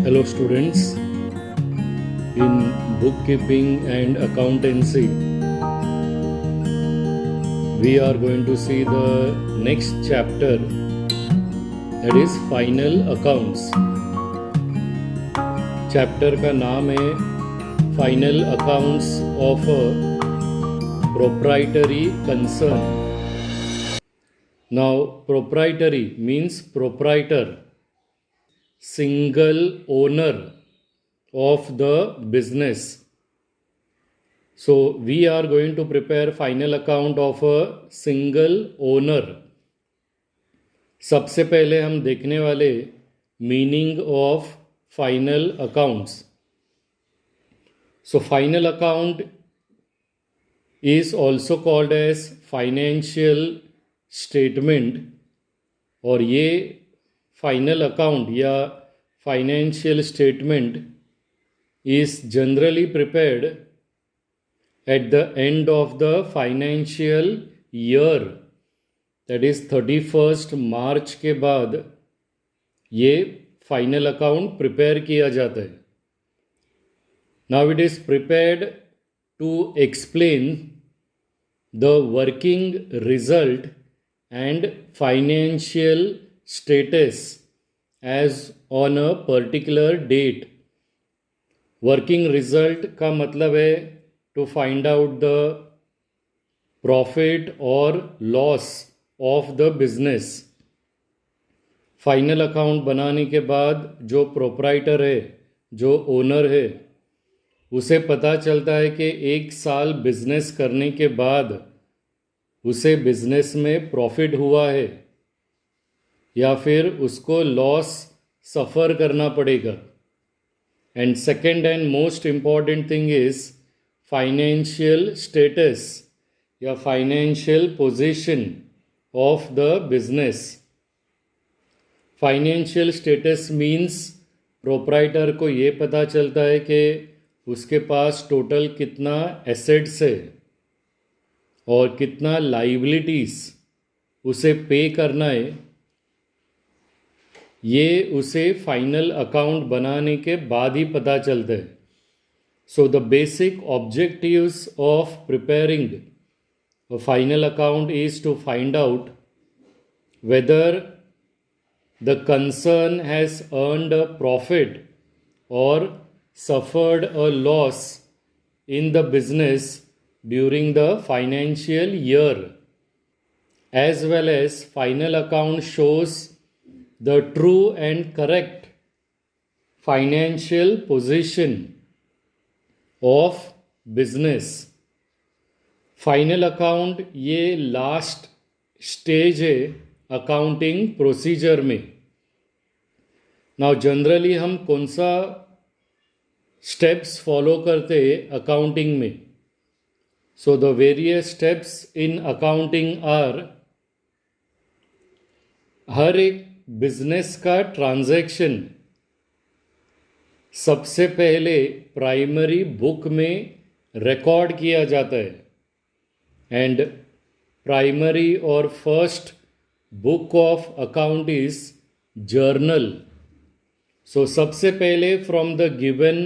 Hello students, in bookkeeping and accountancy, we are going to see the next chapter, that is final accounts. Chapter का नाम है Final Accounts of a Proprietary Concern. Now proprietary means proprietor, single owner of the business. So we are going to prepare final account of a single owner. सबसे पहले हम देखने वाले meaning of final accounts. So final account is also called as financial statement, और ये final account या financial statement is generally prepared at the end of the financial year, that is 31st मार्च के बाद ये फाइनल अकाउंट प्रिपेयर किया जाता है. Now it is prepared to explain the working result and financial status as on a particular date. Working result का मतलब है to find out the profit और loss of the business. Final account बनाने के बाद जो प्रोप्राइटर है, जो ओनर है, उसे पता चलता है कि एक साल बिजनेस करने के बाद उसे बिजनेस में प्रॉफिट हुआ है या फिर उसको लॉस सफ़र करना पड़ेगा. And second and most important thing is financial status या financial position of the business. Financial status means proprietor को ये पता चलता है कि उसके पास टोटल कितना assets है और कितना liabilities उसे पे करना है. ये उसे फाइनल अकाउंट बनाने के बाद ही पता चलता है. So the basic objectives of preparing a final account is to find out whether the concern has earned a profit और suffered a loss in the business during the financial year, as well as final account shows the true and correct financial position of business. Final account ये last stage है accounting procedure में. Now generally हम कौन सा steps follow करते हैं accounting में? So the various steps in accounting are, हर एक बिजनेस का ट्रांजैक्शन सबसे पहले प्राइमरी बुक में रिकॉर्ड किया जाता है. एंड प्राइमरी और first book of account is journal. So सबसे पहले from the given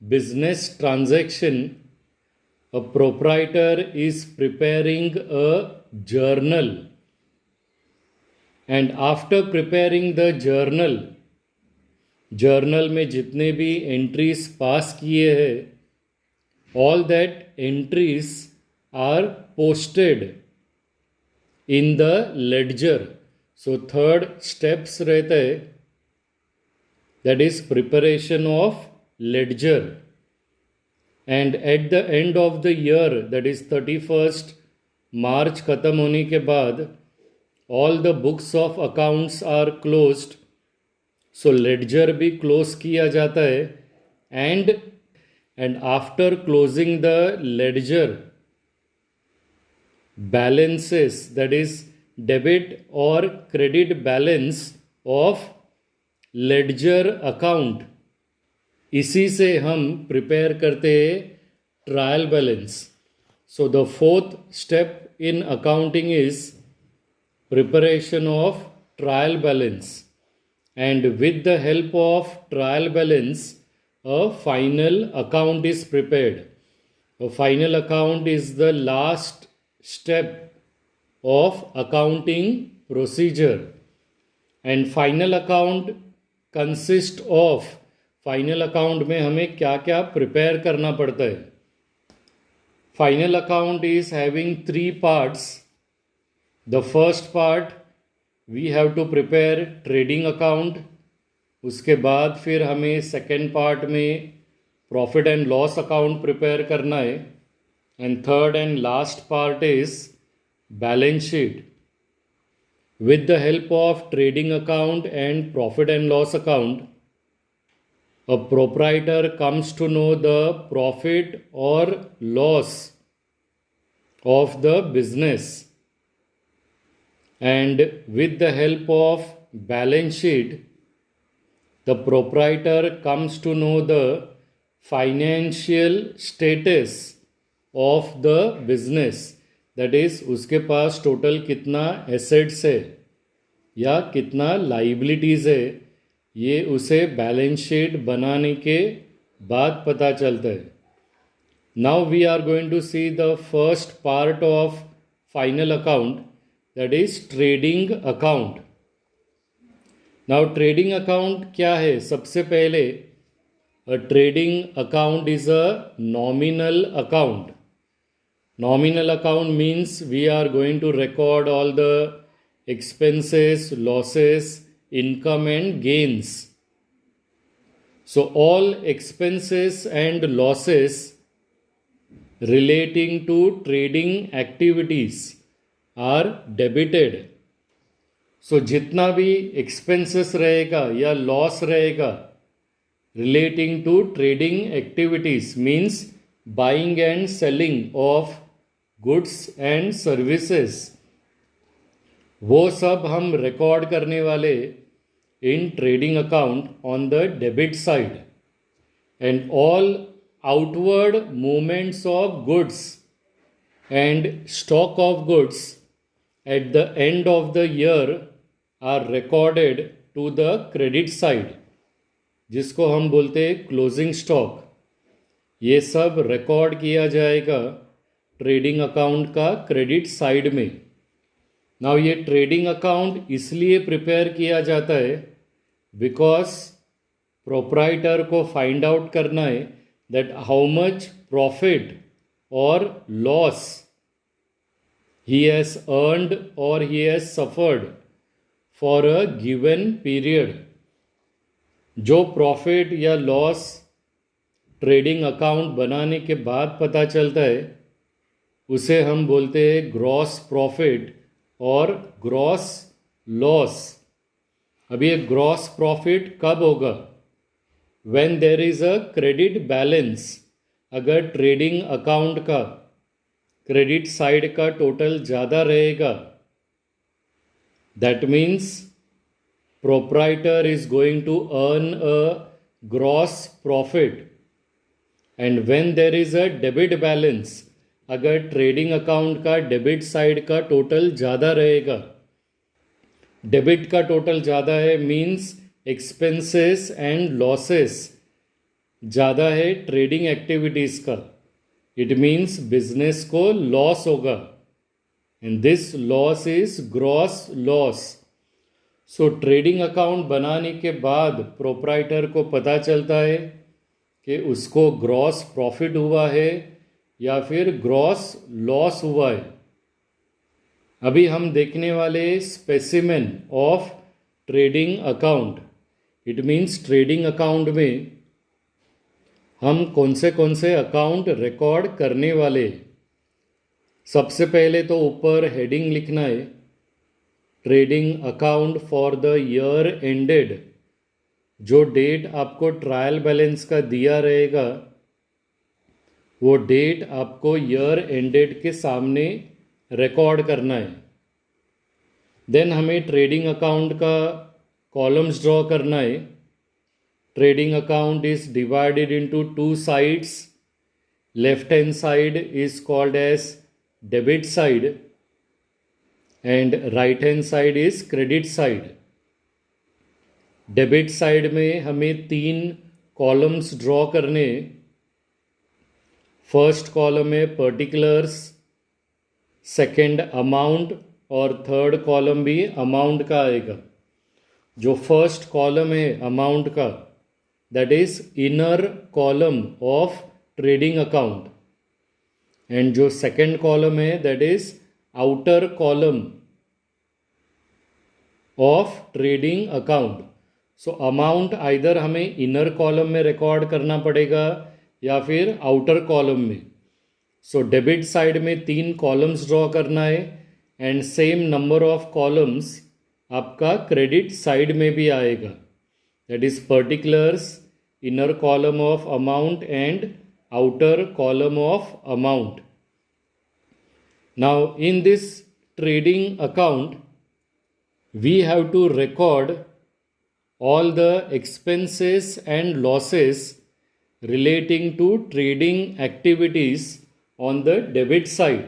business transaction a proprietor is preparing a journal. And after preparing the journal, journal में जितने भी एंट्रीज पास किए हैं, all that entries are posted in the ledger. So third steps रहता है, that is preparation of ledger. And at the end of the year, that is 31st March ख़त्म होने के बाद all the books of accounts are closed, so ledger भी close किया जाता है. and after closing the ledger, balances, that is debit or credit balance of ledger account, इसी से हम prepare करते हैं trial balance. so the fourth step in accounting is preparation of trial balance. and with the help of trial balance, a final account is prepared. A final account is the last step of accounting procedure, and final account consist of, final account में हमें क्या क्या prepare करना पड़ता है. Final account is having 3 parts. The first part we have to prepare trading account. उसके बाद फिर हमें सेकेंड पार्ट में profit and loss account prepare करना है. And third and last part is balance sheet. With the help of trading account and profit and loss account, a proprietor comes to know the profit or loss of the business, and with the help of balance sheet, the proprietor comes to know the financial status of the business. That is, उसके पास total कितना assets है या कितना liabilities है, ये उसे balance sheet बनाने के बाद पता चलता है. Now we are going to see the first part of final account, that is trading account. Now trading account क्या है? सबसे पहले a trading account is a nominal account. Nominal account means we are going to record all the expenses, losses, income and gains. So all expenses and losses relating to trading activities are debited. So जितना भी expenses रहेगा या loss रहेगा relating to trading activities means buying and selling of goods and services, वो सब हम record करने वाले in trading account on the debit side. And all outward movements of goods and stock of goods at the end of the year are recorded to the credit side, जिसको हम बोलते हैं closing stock. ये सब record किया जाएगा trading account का credit side में. नाउ ये ट्रेडिंग अकाउंट इसलिए प्रिपेयर किया जाता है बिकॉज प्रोप्राइटर को फाइंड आउट करना है दैट हाउ मच प्रॉफिट और लॉस ही हैज़ अर्नड और he has suffered for a given period. जो प्रॉफिट या लॉस ट्रेडिंग अकाउंट बनाने के बाद पता चलता है उसे हम बोलते हैं ग्रॉस प्रॉफिट और ग्रॉस लॉस. अब ये ग्रॉस प्रॉफिट कब होगा? When there is a credit balance. अगर ट्रेडिंग अकाउंट का क्रेडिट साइड का टोटल ज़्यादा रहेगा, that means proprietor is going to earn a gross profit. And when there is a debit balance, अगर ट्रेडिंग अकाउंट का debit side का total ज़्यादा रहेगा, डेबिट का टोटल ज़्यादा है मीन्स एक्सपेंसेस एंड लॉसेस ज़्यादा है ट्रेडिंग एक्टिविटीज़ का. इट मीन्स बिजनेस को लॉस होगा and this loss is gross loss. So trading account बनाने के बाद प्रोप्राइटर को पता चलता है कि उसको ग्रॉस प्रॉफिट हुआ है या फिर ग्रॉस लॉस हुआ है. अभी हम देखने वाले specimen of trading account. It means trading account में हम कौन से अकाउंट रिकॉर्ड करने वाले. सबसे पहले तो ऊपर हेडिंग लिखना है trading account for the year ended. जो डेट आपको ट्रायल बैलेंस का दिया रहेगा वो डेट आपको ईयर एंडेड के सामने रिकॉर्ड करना है. देन हमें ट्रेडिंग अकाउंट का कॉलम्स ड्रॉ करना है. Trading account is divided into 2 sides. Left hand side is called as debit side and right hand side is credit side. Debit side में हमें 3 कॉलम्स ड्रॉ करने। First column है particulars, second amount और third column भी amount का आएगा। जो first column है अमाउंट का, that is inner column of trading account, and जो सेकंड कॉलम है that is outer column of trading account. So amount either हमें इनर कॉलम में रिकॉर्ड करना पड़ेगा या फिर आउटर कॉलम में। सो डेबिट साइड में 3 कॉलम्स ड्रॉ करना है and same number of columns आपका क्रेडिट साइड में भी आएगा, that is particulars, inner column of amount and outer column of amount. Now in this trading account we have to record all the expenses and losses relating to trading activities on the debit side.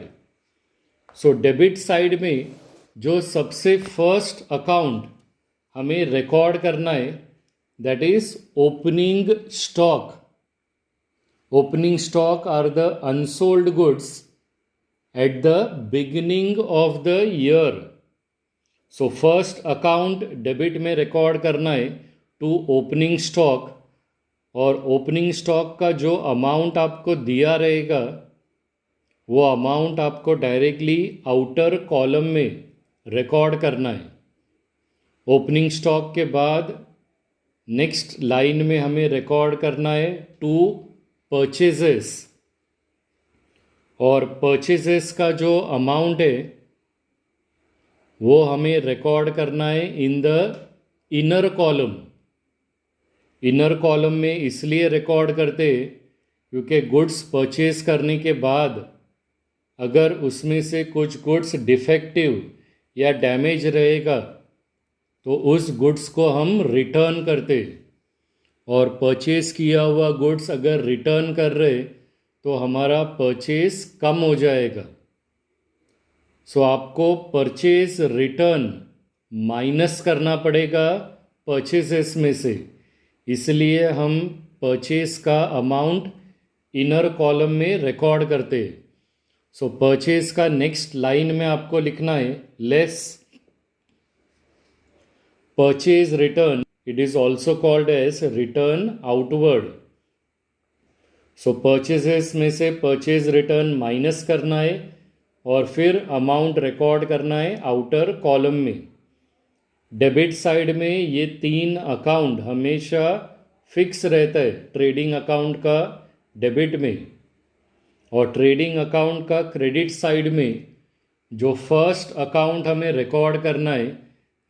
So debit side में जो सबसे first account हमें record करना है that is opening stock. Opening stock are the unsold goods at the beginning of the year. So first account debit में record करना है to opening stock, और ओपनिंग स्टॉक का जो अमाउंट आपको दिया रहेगा वो अमाउंट आपको डायरेक्टली आउटर कॉलम में रिकॉर्ड करना है। ओपनिंग स्टॉक के बाद नेक्स्ट लाइन में हमें रिकॉर्ड करना है टू परचेजेस, और परचेजेस का जो अमाउंट है वो हमें रिकॉर्ड करना है in the inner column. Inner column में इसलिए रिकॉर्ड करते क्योंकि गुड्स परचेज करने के बाद अगर उसमें से कुछ गुड्स डिफेक्टिव या डैमेज रहेगा तो उस गुड्स को हम रिटर्न करते, और परचेज किया हुआ गुड्स अगर रिटर्न कर रहे तो हमारा परचेज कम हो जाएगा। सो आपको परचेज रिटर्न माइनस करना पड़ेगा परचेजेस में से, इसलिए हम परचेज का अमाउंट इनर कॉलम में रिकॉर्ड करते हैं। सो परचेज का नेक्स्ट लाइन में आपको लिखना है less purchase return, it is also called as return outward. So purchases में से परचेज रिटर्न माइनस करना है और फिर अमाउंट रिकॉर्ड करना है आउटर कॉलम में। डेबिट साइड में ये 3 अकाउंट हमेशा फिक्स रहता है ट्रेडिंग अकाउंट का डेबिट में, और ट्रेडिंग अकाउंट का क्रेडिट साइड में जो फर्स्ट अकाउंट हमें रिकॉर्ड करना है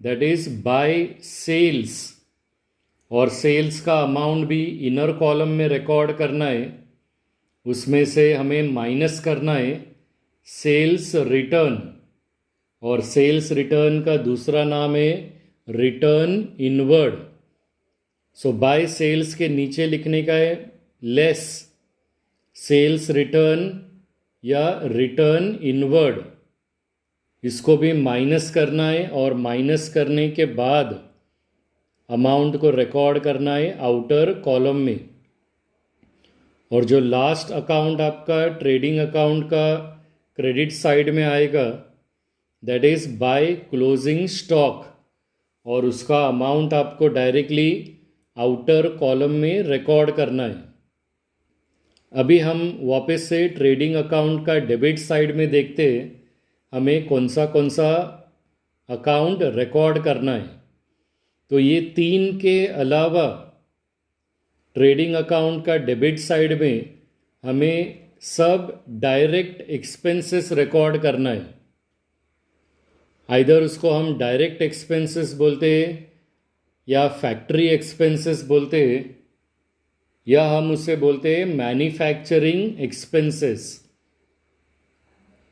दैट इज बाय सेल्स, और सेल्स का अमाउंट भी इनर कॉलम में रिकॉर्ड करना है। उसमें से हमें माइनस करना है सेल्स रिटर्न, और सेल्स रिटर्न का दूसरा नाम है return inward. So by sales के नीचे लिखने का है लेस सेल्स रिटर्न या रिटर्न इनवर्ड, इसको भी माइनस करना है और माइनस करने के बाद अमाउंट को रिकॉर्ड करना है आउटर कॉलम में। और जो लास्ट अकाउंट आपका ट्रेडिंग अकाउंट का क्रेडिट साइड में आएगा that is by closing stock, और उसका अमाउंट आपको डायरेक्टली आउटर कॉलम में रिकॉर्ड करना है। अभी हम वापस से ट्रेडिंग अकाउंट का डेबिट साइड में देखते हैं हमें कौन सा अकाउंट रिकॉर्ड करना है। तो ये 3 के अलावा ट्रेडिंग अकाउंट का डेबिट साइड में हमें सब डायरेक्ट एक्सपेंसेस रिकॉर्ड करना है। आइदर उसको हम डायरेक्ट एक्सपेंसेस बोलते हैं या फैक्ट्री एक्सपेंसेस बोलते हैं, या हम उसे बोलते हैं मैन्युफैक्चरिंग एक्सपेंसेस।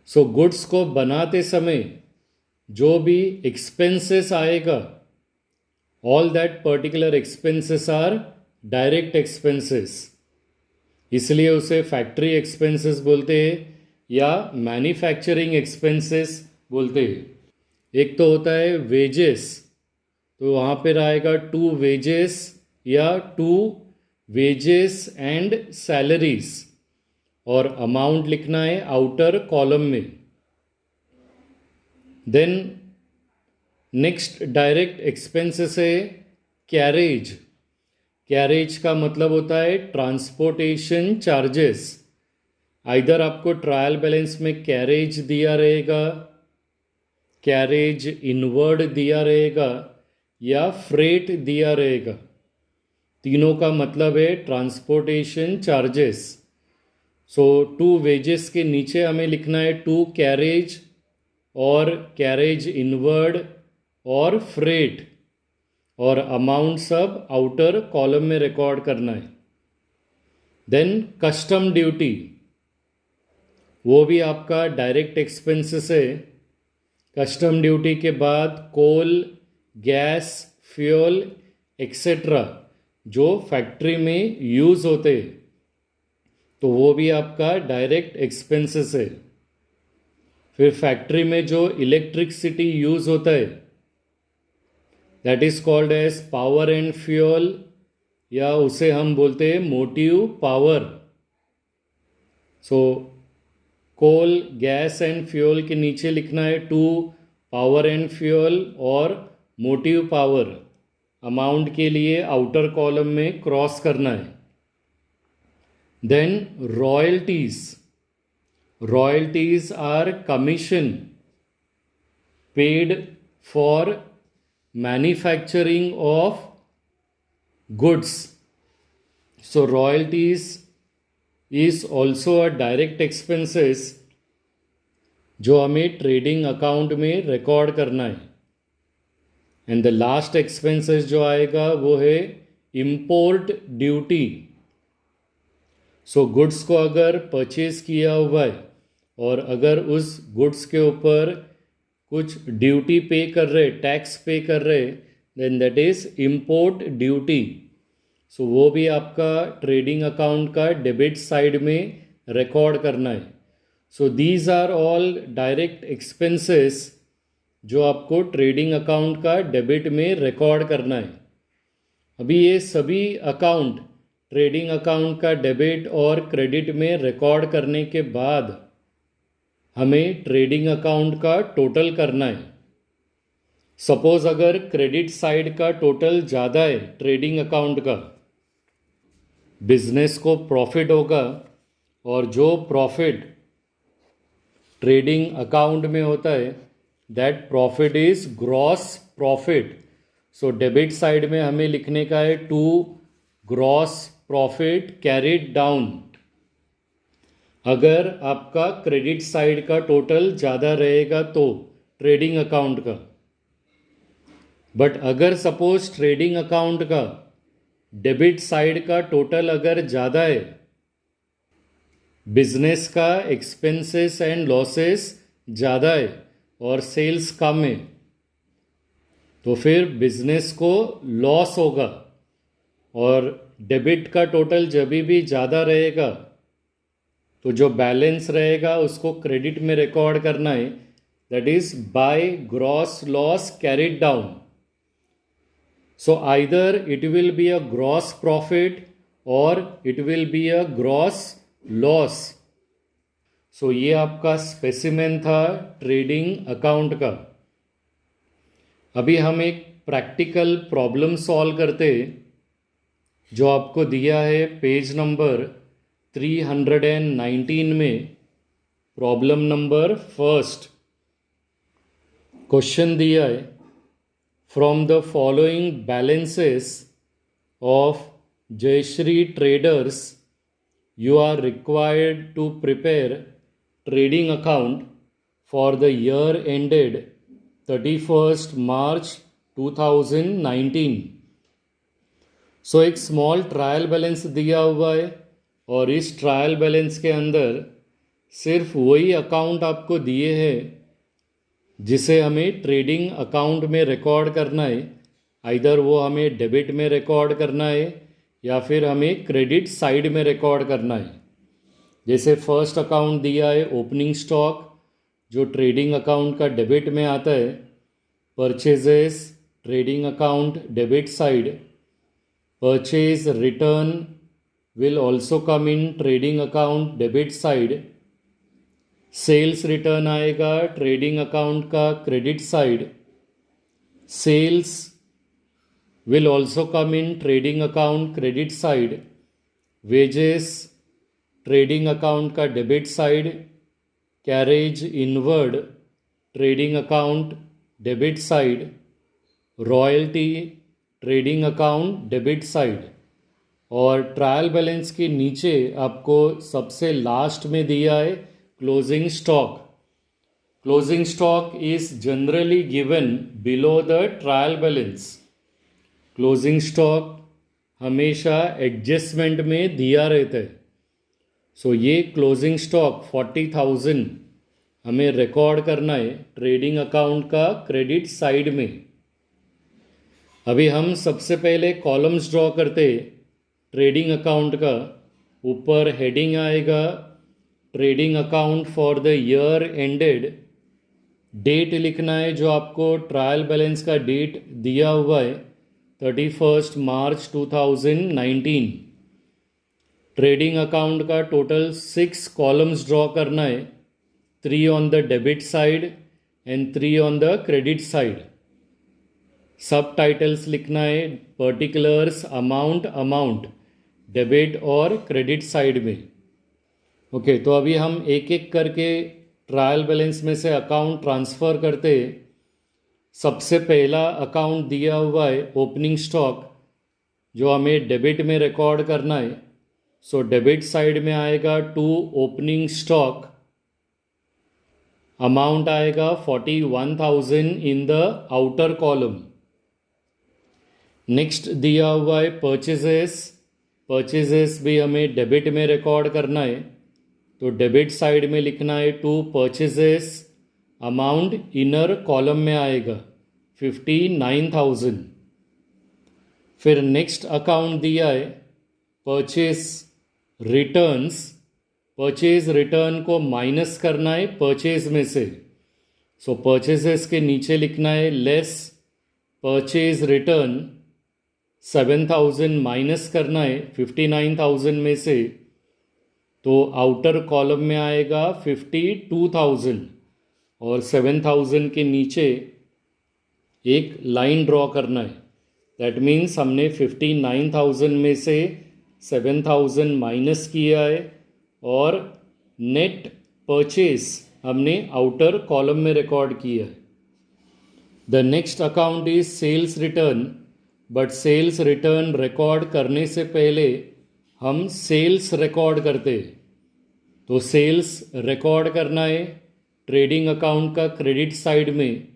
सो गुड्स को बनाते समय जो भी एक्सपेंसेस आएगा all that particular expenses are direct expenses, इसलिए उसे फैक्ट्री एक्सपेंसेस बोलते हैं या मैन्युफैक्चरिंग एक्सपेंसेस बोलते हैं। एक तो होता है वेजेस, तो वहाँ पर आएगा टू वेजेस या टू वेजेस एंड सैलरीज, और अमाउंट लिखना है आउटर कॉलम में। देन नेक्स्ट डायरेक्ट एक्सपेंसेस है कैरेज। कैरेज का मतलब होता है ट्रांसपोर्टेशन चार्जेस। आइदर आपको ट्रायल बैलेंस में कैरेज दिया रहेगा, कैरेज इनवर्ड दिया रहेगा, या फ्रेट दिया रहेगा। तीनों का मतलब है transportation charges. So to wages के नीचे हमें लिखना है टू कैरेज और कैरेज इनवर्ड और फ्रेट, और अमाउंट सब आउटर कॉलम में रिकॉर्ड करना है। देन कस्टम ड्यूटी, वो भी आपका डायरेक्ट एक्सपेंसेस है। कस्टम ड्यूटी के बाद कोल, गैस, फ्यूल एक्सेट्रा जो फैक्ट्री में यूज़ होते हैं, तो वो भी आपका डायरेक्ट एक्सपेंसेस है। फिर फैक्ट्री में जो इलेक्ट्रिसिटी यूज़ होता है, that is called as power and fuel, या उसे हम बोलते हैं motive power. So coal, gas and fuel के नीचे लिखना है टू पावर एंड फ्यूल और मोटिव पावर। अमाउंट के लिए आउटर कॉलम में क्रॉस करना है। Then royalties. Royalties are commission paid for manufacturing of goods. So royalties is also a direct expenses जो हमें ट्रेडिंग अकाउंट में रिकॉर्ड करना है। एंड द लास्ट एक्सपेंसेस जो आएगा वो है इम्पोर्ट ड्यूटी। सो गुड्स को अगर परचेज किया हुआ है और अगर उस गुड्स के ऊपर कुछ ड्यूटी पे कर रहे, टैक्स पे कर रहे, then that is import duty. So वो भी आपका ट्रेडिंग अकाउंट का डेबिट साइड में रिकॉर्ड करना है। So these are all direct expenses जो आपको ट्रेडिंग अकाउंट का डेबिट में रिकॉर्ड करना है। अभी ये सभी अकाउंट ट्रेडिंग अकाउंट का डेबिट और क्रेडिट में रिकॉर्ड करने के बाद हमें ट्रेडिंग अकाउंट का टोटल करना है। सपोज अगर क्रेडिट साइड का टोटल ज़्यादा है ट्रेडिंग अकाउंट का, बिजनेस को प्रॉफिट होगा, और जो प्रॉफिट ट्रेडिंग अकाउंट में होता है that profit is gross profit. So debit side में हमें लिखने का है to gross profit carried down. अगर आपका क्रेडिट साइड का टोटल ज़्यादा रहेगा तो ट्रेडिंग अकाउंट का, बट अगर सपोज ट्रेडिंग अकाउंट का डेबिट साइड का टोटल अगर ज़्यादा है, बिजनेस का एक्सपेंसेस एंड लॉसेस ज़्यादा है और सेल्स कम है, तो फिर बिजनेस को लॉस होगा। और डेबिट का टोटल जब भी ज़्यादा रहेगा तो जो बैलेंस रहेगा उसको क्रेडिट में रिकॉर्ड करना है, that is by gross loss carried down. So either it will be a gross profit और it will be a gross loss. So ये आपका स्पेसिमेन था ट्रेडिंग अकाउंट का। अभी हम एक प्रैक्टिकल प्रॉब्लम सॉल्व करते हैं जो आपको दिया है पेज नंबर 319 में। प्रॉब्लम नंबर फर्स्ट, क्वेश्चन दिया है from the following balances of Jayshree traders you are required to prepare trading account for the year ended 31st March 2019. सो एक स्मॉल ट्रायल बैलेंस दिया हुआ है और इस ट्रायल बैलेंस के अंदर सिर्फ वही अकाउंट आपको दिए हैं जिसे हमें ट्रेडिंग अकाउंट में रिकॉर्ड करना है। आइदर वो हमें डेबिट में रिकॉर्ड करना है या फिर हमें क्रेडिट साइड में रिकॉर्ड करना है। जैसे फर्स्ट अकाउंट दिया है ओपनिंग स्टॉक जो ट्रेडिंग अकाउंट का डेबिट में आता है, purchases trading account debit side. Purchase return will also come in trading account debit side. Sales return आएगा ट्रेडिंग अकाउंट का credit side. Sales will also come in trading account credit side. Wages trading account का debit side. Carriage inward trading account debit side. Royalty trading account debit side. और trial balance के नीचे आपको सबसे last में दिया है closing stock. Closing stock is generally given below the trial balance. Closing stock हमेशा एडजस्टमेंट में दिया रहता है. सो ये क्लोजिंग स्टॉक 40,000 हमें रिकॉर्ड करना है ट्रेडिंग अकाउंट का क्रेडिट साइड में. अभी हम सबसे पहले कॉलम्स ड्रॉ करते ट्रेडिंग अकाउंट का. ऊपर हेडिंग आएगा trading account for the year ended. Date लिखना है जो आपको ट्रायल बैलेंस का डेट दिया हुआ है 31 मार्च 2019. ट्रेडिंग अकाउंट का टोटल 6 कॉलम्स ड्रॉ करना है. 3 on the debit side and 3 on the credit side. सब टाइटल्स लिखना है पर्टिकुलर्स अमाउंट डेबिट और क्रेडिट साइड में. ओके तो अभी हम एक एक करके ट्रायल बैलेंस में से अकाउंट ट्रांसफ़र करते. सबसे पहला अकाउंट दिया हुआ है ओपनिंग स्टॉक जो हमें डेबिट में रिकॉर्ड करना है. सो डेबिट साइड में आएगा टू ओपनिंग स्टॉक. अमाउंट आएगा 41,000 in the outer column. Next दिया हुआ है परचेजेस भी हमें डेबिट में रिकॉर्ड करना है. तो डेबिट साइड में लिखना है to purchases. Amount inner column में आएगा 59,000. फिर नेक्स्ट अकाउंट दिया है परचेज रिटर्न्स. परचेज रिटर्न को माइनस करना है परचेज में से. सो परचेजेस के नीचे लिखना है लेस परचेज रिटर्न. 7,000 माइनस करना है 59,000 में से. तो आउटर कॉलम में आएगा 52,000 और 7,000 के नीचे एक लाइन ड्रॉ करना है. दैट मीन्स हमने 59,000 में से 7,000 माइनस किया है और नेट परचेज हमने आउटर कॉलम में रिकॉर्ड किया है. The next account is sales return. But sales return record करने से पहले हम सेल्स रिकॉर्ड करते. तो सेल्स रिकॉर्ड करना है ट्रेडिंग अकाउंट का क्रेडिट साइड में.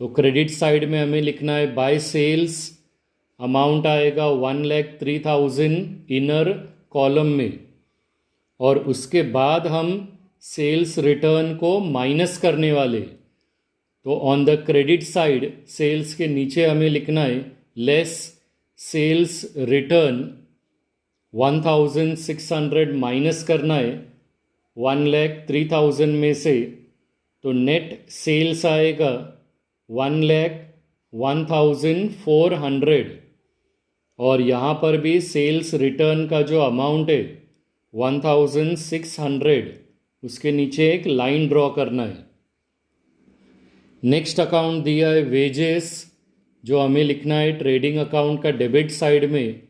तो क्रेडिट साइड में हमें लिखना है बाय सेल्स. अमाउंट आएगा 1,03,000 इनर कॉलम में. और उसके बाद हम सेल्स रिटर्न को माइनस करने वाले. तो on the credit side sales के नीचे हमें लिखना है लेस सेल्स रिटर्न. 1,600 माइनस करना है 1,03,000 में से. तो नेट सेल्स आएगा 1,01,400. और यहाँ पर भी सेल्स रिटर्न का जो अमाउंट है 1,600 उसके नीचे एक लाइन ड्रॉ करना है. नेक्स्ट अकाउंट दिया है वेजेस जो हमें लिखना है ट्रेडिंग अकाउंट का डेबिट साइड में.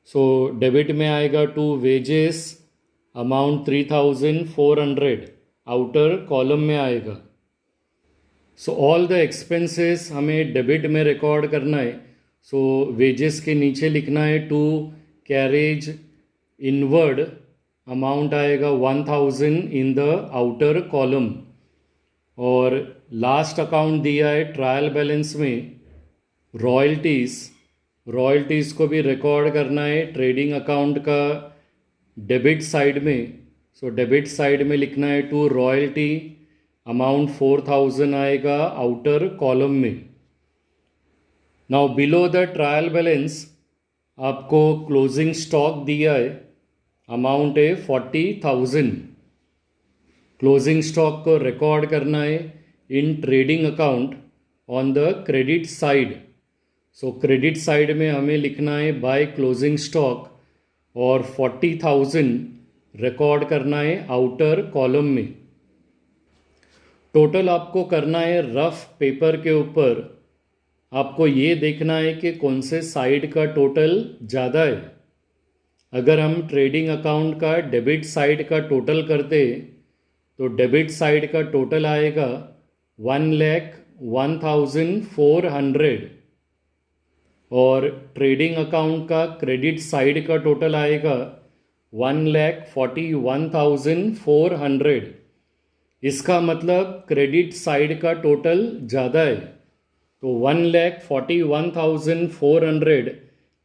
सो डेबिट में आएगा to wages. Amount 3,400 outer column में आएगा. सो ऑल द एक्सपेंसेस हमें डेबिट में रिकॉर्ड करना है. सो वेजेस के नीचे लिखना है टू कैरेज इनवर्ड. अमाउंट आएगा 1,000 इन द आउटर कॉलम. और लास्ट अकाउंट दिया है ट्रायल बैलेंस में रॉयल्टीज़. रॉयल्टीज़ को भी रिकॉर्ड करना है ट्रेडिंग अकाउंट का डेबिट साइड में. सो डेबिट साइड में लिखना है टू रॉयल्टी. अमाउंट 4,000 आएगा आउटर कॉलम में. Now below the trial balance आपको क्लोजिंग स्टॉक दिया है. अमाउंट है 40,000. क्लोजिंग स्टॉक को रिकॉर्ड करना है इन trading account on the credit side. So credit side में हमें लिखना है बाय क्लोजिंग स्टॉक और 40,000 रिकॉर्ड करना है आउटर कॉलम में. टोटल आपको करना है रफ पेपर के ऊपर. आपको ये देखना है कि कौन से साइड का टोटल ज़्यादा है. अगर हम ट्रेडिंग अकाउंट का डेबिट साइड का टोटल करते तो डेबिट साइड का टोटल आएगा 1,01,400 और ट्रेडिंग अकाउंट का क्रेडिट साइड का टोटल आएगा 1,41,400. इसका मतलब क्रेडिट साइड का टोटल ज़्यादा है, तो 1,41,400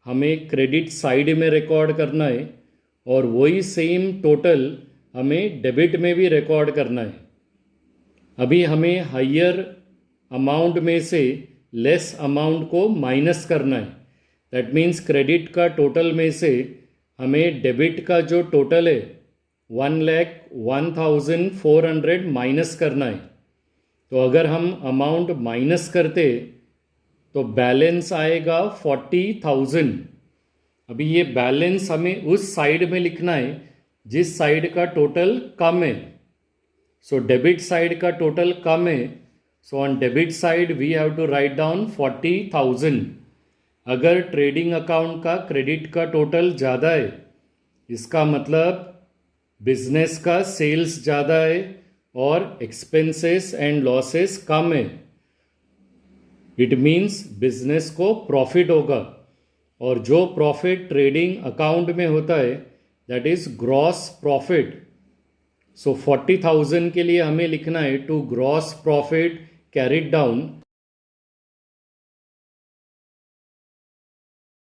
हमें क्रेडिट साइड में रिकॉर्ड करना है और वही सेम टोटल हमें डेबिट में भी रिकॉर्ड करना है. अभी हमें हायर अमाउंट में से लेस अमाउंट को माइनस करना है. दैट मीन्स क्रेडिट का टोटल में से हमें डेबिट का जो टोटल है 1,01,400 माइनस करना है. तो अगर हम अमाउंट माइनस करते तो बैलेंस आएगा 40,000. अभी ये बैलेंस हमें उस साइड में लिखना है जिस साइड का टोटल कम है. सो डेबिट साइड का टोटल कम है, so on debit side we have to write down 40,000. अगर ट्रेडिंग अकाउंट का क्रेडिट का टोटल ज़्यादा है, इसका मतलब बिजनेस का सेल्स ज़्यादा है और एक्सपेंसेस एंड लॉसेस कम है. इट मीन्स बिजनेस को प्रॉफिट होगा और जो प्रॉफिट ट्रेडिंग अकाउंट में होता है that is gross profit. So 40,000 के लिए हमें लिखना है to gross profit carried down